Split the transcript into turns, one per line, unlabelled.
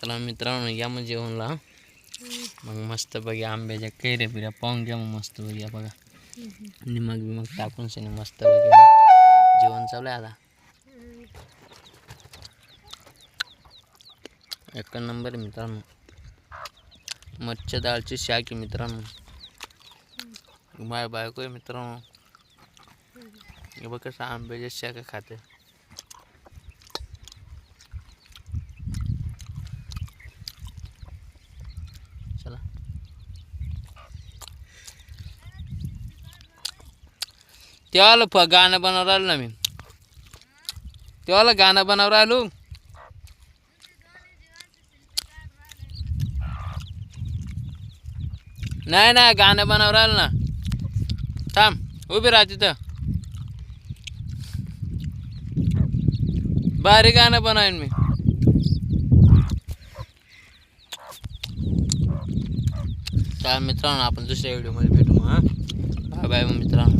चला मित्रांनो या मग जेवणला मग मस्त बघा आंब्याच्या कैऱ्या बिऱ्या पाहून घ्या मग मस्त बघा बघा निमक बिमक टाकून से मस्त बघा जेवण चालू आहे आता एक नंबर आहे मित्रांनो मच्छी डाळची शाक आहे मित्रांनो माझ्या बायको आहे मित्रांनो हे बघ कसं आंब्याच्या शाका खाते चला तेव्हा गाणं बनवून राहिलो ना मी तेव्हा गाणं बनवून राहिलो नाही नाही गाणं बनवून राहिलो ना थांब उभी राहा तिथं भारी गाणं बनवेन मी तर मित्रांनो आपण दुसऱ्या व्हिडिओमध्ये भेटू मग बाय बाय मित्रांनो